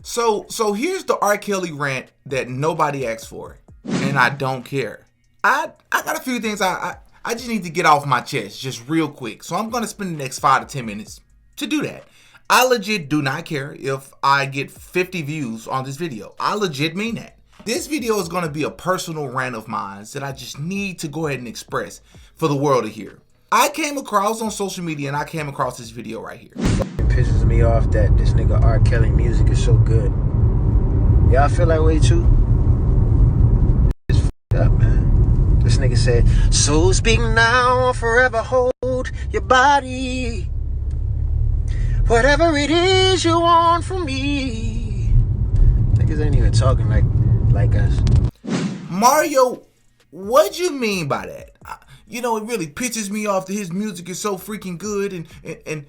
So here's the R. Kelly rant that nobody asked for, and I don't care. I got a few things I just need to get off my chest just real quick. So I'm gonna spend the next 5 to 10 minutes to do that. I legit do not care if I get 50 views on this video. I legit mean that. This video is gonna be a personal rant of mine that I just need to go ahead and express for the world to hear. I came across on social media and I came across this video right here. It pisses me off that this nigga R. Kelly music is so good. Y'all feel that way too? It's f***ed up, man. This nigga said, so speak now or forever hold your body. Whatever it is you want from me. Niggas ain't even talking like us. Mario, what'd you mean by that? You know, it really pisses me off that his music is so freaking good and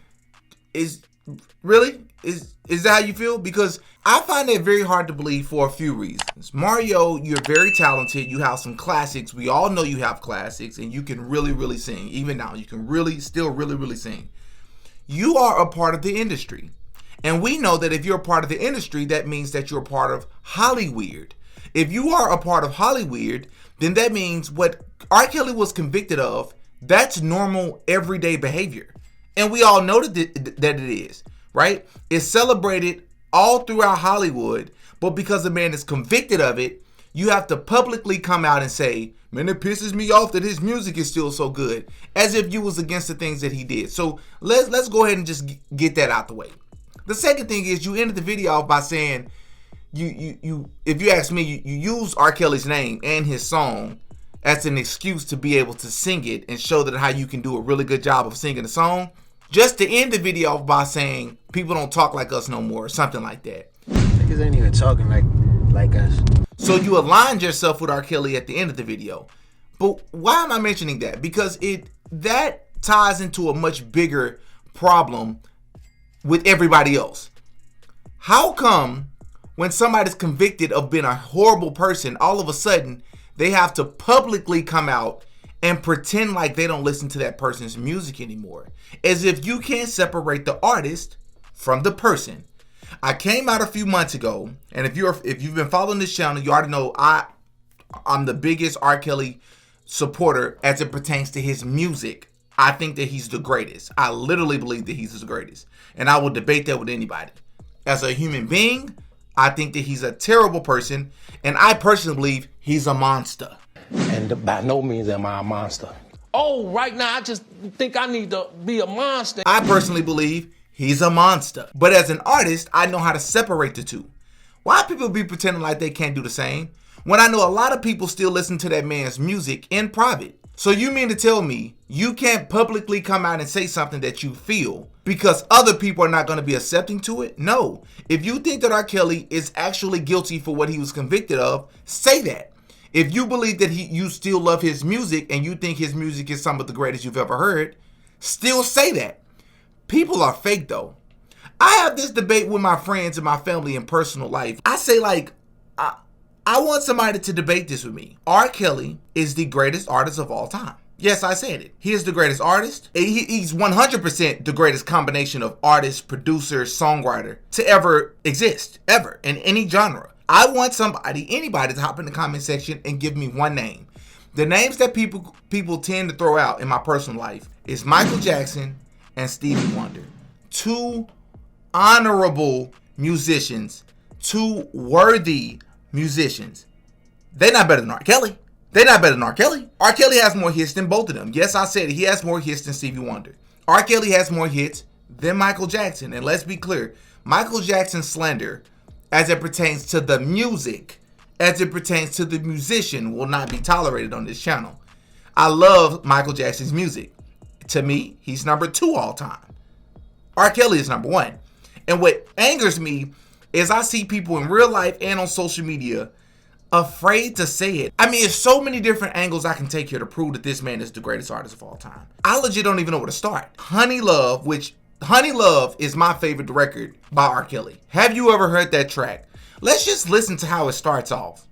is that how you feel? Because I find that very hard to believe for a few reasons. Mario, you're very talented. You have some classics. We all know you have classics and you can really sing. Even now, you can still really sing. You are a part of the industry. And we know that if you're a part of the industry, that means that you're a part of Hollyweird. If you are a part of Hollyweird, then that means what R. Kelly was convicted of, that's normal, everyday behavior. And we all know that it is, right? It's celebrated all throughout Hollywood, but because a man is convicted of it, you have to publicly come out and say, man, it pisses me off that his music is still so good, as if you was against the things that he did. So let's go ahead and just get that out the way. The second thing is you ended the video off by saying, you if you ask me, you use R. Kelly's name and his song as an excuse to be able to sing it and show that how you can do a really good job of singing the song, just to end the video off by saying people don't talk like us no more or something like that. Niggas ain't even talking like us. So you aligned yourself with R. Kelly at the end of the video. But why am I mentioning that? Because that ties into a much bigger problem with everybody else. How come when somebody's convicted of being a horrible person, all of a sudden they have to publicly come out and pretend like they don't listen to that person's music anymore? As if you can't separate the artist from the person. I came out a few months ago, and if you've been following this channel, you already know I'm the biggest R. Kelly supporter as it pertains to his music. I think that he's the greatest. I literally believe that he's the greatest. And I will debate that with anybody. As a human being, I think that he's a terrible person, and I personally believe he's a monster. And by no means am I a monster. Oh, right now I just think I need to be a monster. I personally believe he's a monster. But as an artist, I know how to separate the two. Why people be pretending like they can't do the same when I know a lot of people still listen to that man's music in private? So you mean to tell me you can't publicly come out and say something that you feel because other people are not going to be accepting to it? No. If you think that R. Kelly is actually guilty for what he was convicted of, say that. If you believe that you still love his music and you think his music is some of the greatest you've ever heard, still say that. People are fake though. I have this debate with my friends and my family in personal life. I say I want somebody to debate this with me. R. Kelly is the greatest artist of all time. Yes, I said it. He is the greatest artist. He's 100% the greatest combination of artist, producer, songwriter to ever exist, ever, in any genre. I want anybody to hop in the comment section and give me one name. The names that people tend to throw out in my personal life is Michael Jackson and Stevie Wonder. Two honorable musicians, two worthy musicians. They're not better than R. Kelly. They're not better than R. Kelly. R. Kelly has more hits than both of them. Yes, I said it. He has more hits than Stevie Wonder. R. Kelly has more hits than Michael Jackson. And let's be clear, Michael Jackson's slander, as it pertains to the music, as it pertains to the musician, will not be tolerated on this channel. I love Michael Jackson's music. To me, he's number 2 all time. R. Kelly is number 1. And what angers me is I see people in real life and on social media afraid to say it. I mean, there's so many different angles I can take here to prove that this man is the greatest artist of all time. I legit don't even know where to start. Honey Love is my favorite record by R. Kelly. Have you ever heard that track? Let's just listen to how it starts off.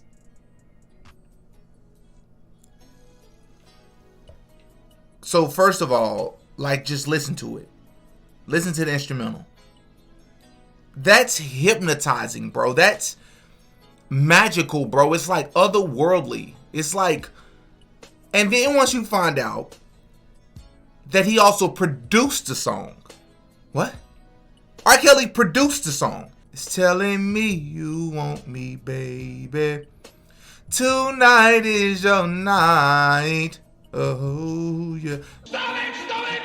So first of all, just listen to it. Listen to the instrumental. That's hypnotizing, bro. That's magical, bro. It's like otherworldly. It's like, and then once you find out that he also produced the song. What? R. Kelly produced the song. It's telling me you want me, baby. Tonight is your night. Oh, yeah. Stop it,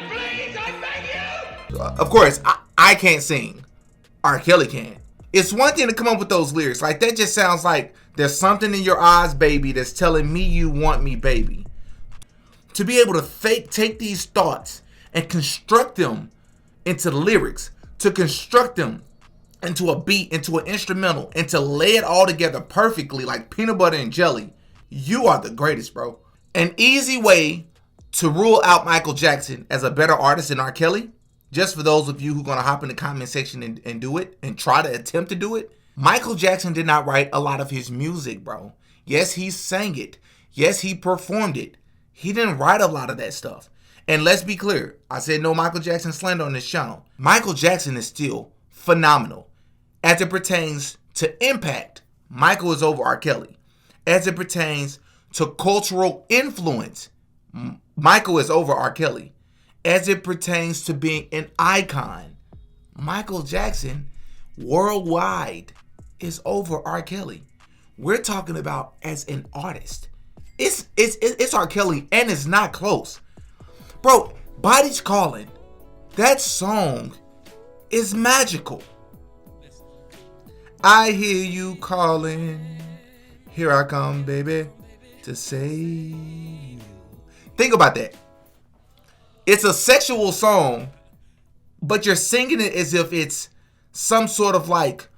please, I beg you. Of course, I can't sing. R. Kelly can. It's one thing to come up with those lyrics. Like, that just sounds like there's something in your eyes, baby, that's telling me you want me, baby. To be able to take these thoughts and construct them into lyrics, to construct them into a beat, into an instrumental, and to lay it all together perfectly like peanut butter and jelly. You are the greatest, bro. An easy way to rule out Michael Jackson as a better artist than R. Kelly, just for those of you who are going to hop in the comment section and do it and try to attempt to do it. Michael Jackson did not write a lot of his music, bro. Yes, he sang it. Yes, he performed it. He didn't write a lot of that stuff. And let's be clear, I said no Michael Jackson slander on this channel. Michael Jackson is still phenomenal. As it pertains to impact, Michael is over R. Kelly. As it pertains to cultural influence, Michael is over R. Kelly. As it pertains to being an icon, Michael Jackson worldwide is over R. Kelly. We're talking about as an artist. It's R. Kelly, and it's not close. Bro, Body's Calling, that song is magical. I hear you calling, here I come, baby, to save you. Think about that. It's a sexual song, but you're singing it as if it's some sort of like,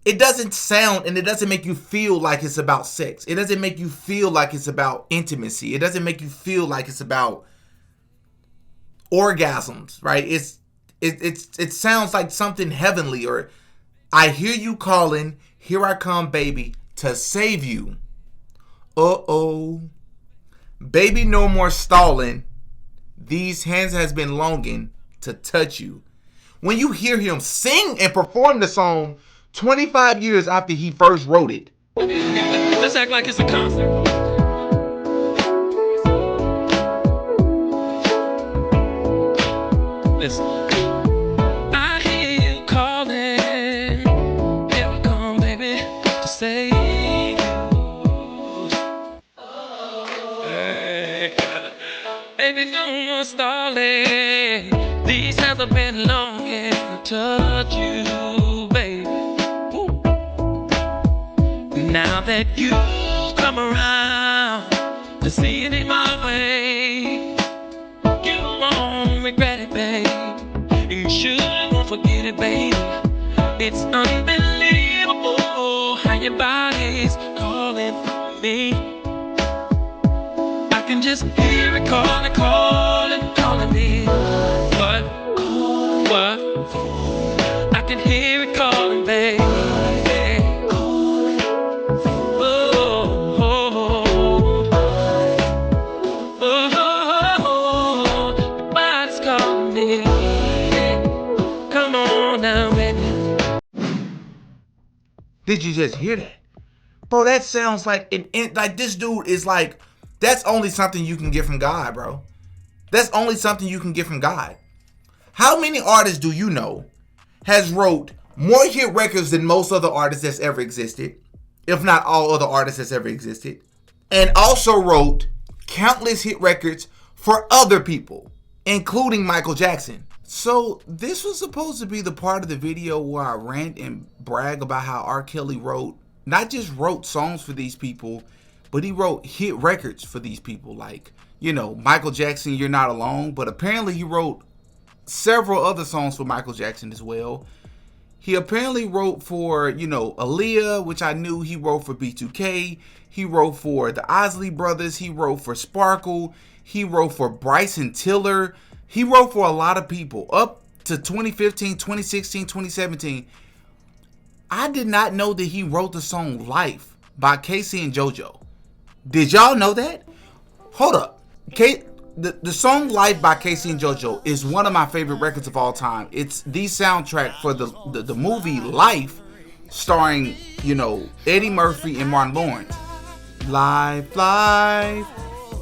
it doesn't sound and it doesn't make you feel like it's about sex. It doesn't make you feel like it's about intimacy. It doesn't make you feel like it's about orgasms, right? It sounds like something heavenly. Or I hear you calling, here I come, baby, to save you. Uh-oh. Baby, no more stalling. These hands has been longing to touch you. When you hear him sing and perform the song 25 years after he first wrote it. Let's act like it's a concert. Listen. I hear you calling. Here we come, baby, to save you. Hey. Baby, no more stalling. These hands have been longing to touch you, baby. Ooh. Now that you've come around to see it in my way, you won't regret it, babe. You shouldn't forget it, baby. It's unbelievable how your body's calling for me. I can just hear it calling, calling, calling me. What? I can hear it calling, baby. Did you just hear that? Bro, that sounds like like this dude is like, that's only something you can get from God, bro. That's only something you can get from God. How many artists do you know has wrote more hit records than most other artists that's ever existed, if not all other artists that's ever existed, and also wrote countless hit records for other people, including Michael Jackson? So this was supposed to be the part of the video where I rant and brag about how R. Kelly not just wrote songs for these people, but he wrote hit records for these people. Like, you know, Michael Jackson, You're Not Alone. But apparently he wrote several other songs for Michael Jackson as well. He apparently wrote for, you know, Aaliyah, which I knew. He wrote for B2K. He wrote for the Isley Brothers. He wrote for Sparkle. He wrote for Bryson Tiller. He wrote for a lot of people up to 2015, 2016, 2017. I did not know that he wrote the song Life by Casey and JoJo. Did y'all know that? Hold up. The song "Life" by Casey and JoJo is one of my favorite records of all time. It's the soundtrack for the movie Life, starring Eddie Murphy and Martin Lawrence. Life, life,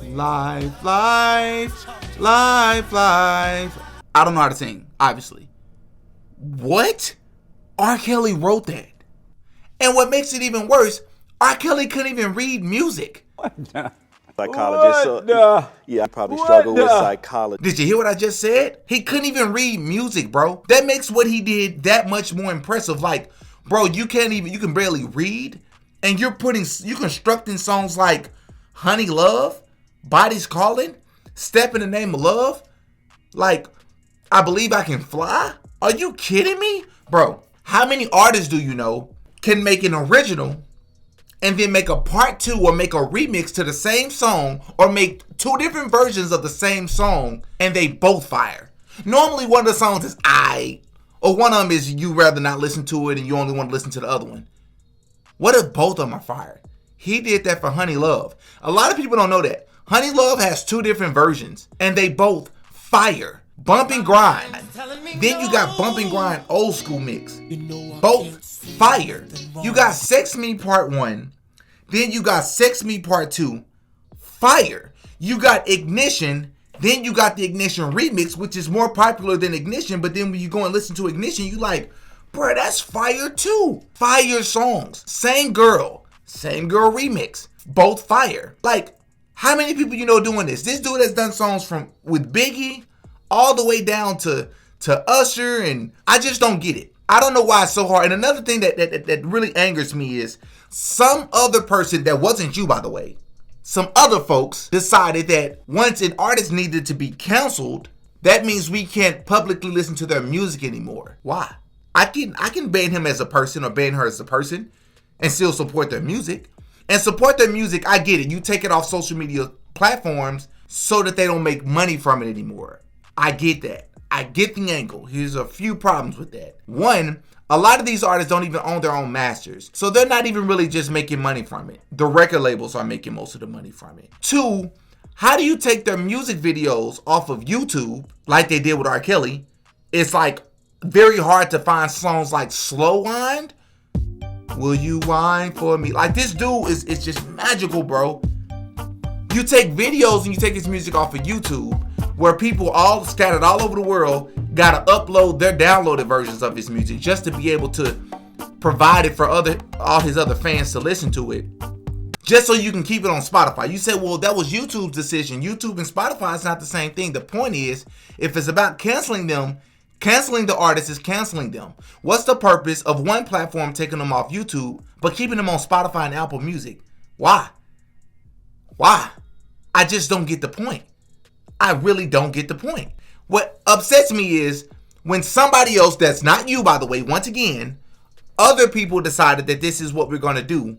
life, life, life, life. I don't know how to sing, obviously. What? R. Kelly wrote that. And what makes it even worse, R. Kelly couldn't even read music. Psychologist. So, yeah, I probably struggle with psychology. Did you hear what I just said? He couldn't even read music, bro. That makes what he did that much more impressive. Like, bro, you can barely read, and you're constructing songs like Honey Love, Body's Calling, Step in the Name of Love, like I Believe I Can Fly. Are you kidding me? Bro, how many artists do you know can make an original and then make a part 2 or make a remix to the same song, or make 2 different versions of the same song and they both fire? Normally one of the songs is I, or one of them is you rather not listen to it and you only want to listen to the other one. What if both of them are fired? He did that for Honey Love. A lot of people don't know that. Honey Love has 2 different versions and they both fire. Bump and Grind. Then you got Bump and Grind old school mix. Both fire. You got Sex Me Part 1. Then you got Sex Me Part 2. Fire. You got Ignition. Then you got the Ignition remix, which is more popular than Ignition. But then when you go and listen to Ignition, you like, bruh, that's fire too. Fire songs. Same girl remix. Both fire. Like, how many people you know doing this? This dude has done songs with Biggie all the way down to Usher, and I just don't get it. I don't know why it's so hard. And another thing that really angers me is some other person that wasn't you, by the way. Some other folks decided that once an artist needed to be canceled, that means we can't publicly listen to their music anymore. Why? I can ban him as a person or ban her as a person and still support their music. And support their music, I get it. You take it off social media platforms so that they don't make money from it anymore. I get that. I get the angle. Here's a few problems with that. One, a lot of these artists don't even own their own masters. So they're not even really just making money from it. The record labels are making most of the money from it. Two, how do you take their music videos off of YouTube like they did with R. Kelly? It's like very hard to find songs like Slow Wind. Will you whine for me? Like, this dude is just magical, bro. You take videos and you take his music off of YouTube, where people all scattered all over the world gotta upload their downloaded versions of his music just to be able to provide it for all his other fans to listen to it, just so you can keep it on Spotify. You say, well, that was YouTube's decision. YouTube and Spotify is not the same thing. The point is, if it's about canceling them, canceling the artist is canceling them. What's the purpose of one platform taking them off YouTube but keeping them on Spotify and Apple Music? Why? I just don't get the point. I really don't get the point. What upsets me is when somebody else, that's not you, by the way, once again, other people decided that this is what we're going to do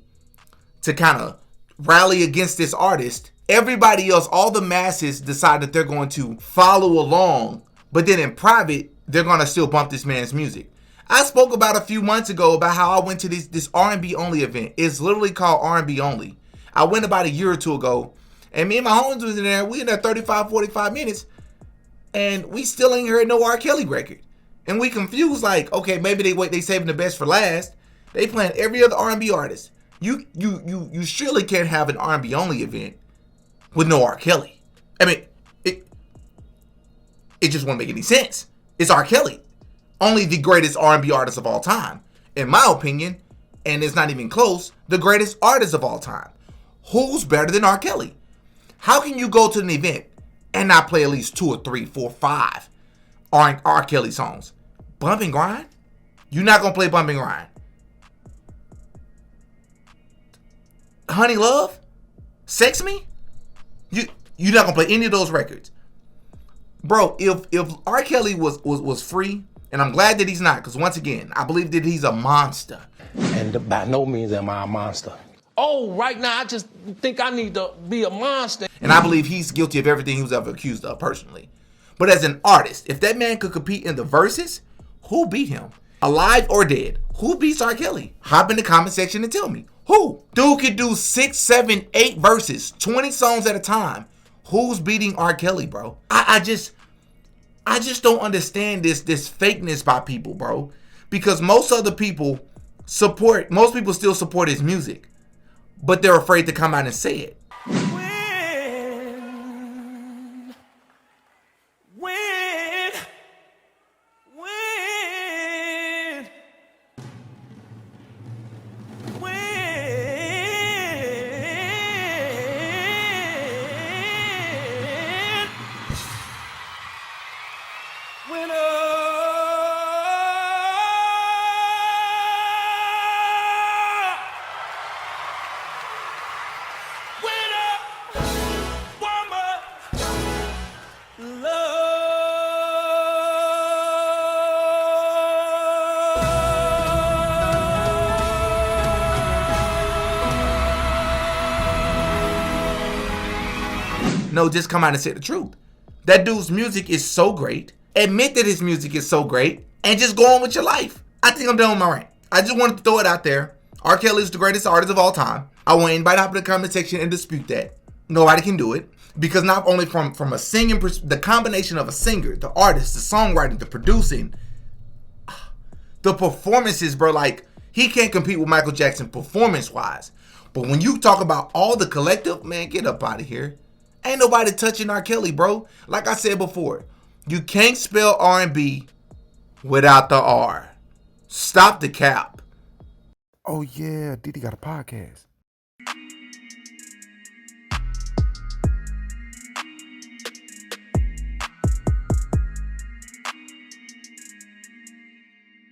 to kind of rally against this artist. Everybody else, all the masses, decide that they're going to follow along, but then in private, they're going to still bump this man's music. I spoke about a few months ago about how I went to this R&B only event. It's literally called R&B only. I went about a year or two ago, and me and my homies was in there. We in there 35, 45 minutes, and we still ain't heard no R. Kelly record. And we confused, like, okay, maybe they saving the best for last. They playing every other R&B artist. You surely can't have an R&B only event with no R. Kelly. I mean, it just won't make any sense. It's R. Kelly, only the greatest R&B artist of all time, in my opinion, and it's not even close. The greatest artist of all time. Who's better than R. Kelly? How can you go to an event and not play at least 2 or 3, 4, 5 R. Kelly songs? Bump and Grind? You're not gonna play Bump and Grind. Honey Love? Sex Me? You're not gonna play any of those records. Bro, if R. Kelly was free, and I'm glad that he's not, because once again, I believe that he's a monster. And by no means am I a monster. Oh, right now I just think I need to be a monster. And I believe he's guilty of everything he was ever accused of personally. But as an artist, if that man could compete in the verses, who beat him? Alive or dead? Who beats R. Kelly? Hop in the comment section and tell me. Who? Dude could do 6, 7, 8 verses, 20 songs at a time. Who's beating R. Kelly, bro? I just don't understand this fakeness by people, bro. Because most people still support his music, but they're afraid to come out and say it. No, just come out and say the truth. That dude's music is so great. Admit that his music is so great and just go on with your life. I think I'm done with my rant. I just wanted to throw it out there. R. Kelly is the greatest artist of all time. I want anybody to hop in the comment section and dispute that. Nobody can do it. Because not only from a singing, the combination of a singer, the artist, the songwriting, the producing, the performances, bro, like, he can't compete with Michael Jackson performance-wise. But when you talk about all the collective, man, get up out of here. Ain't nobody touching R. Kelly, bro. Like I said before, you can't spell R&B without the R. Stop the cap. Oh, yeah, Diddy got a podcast.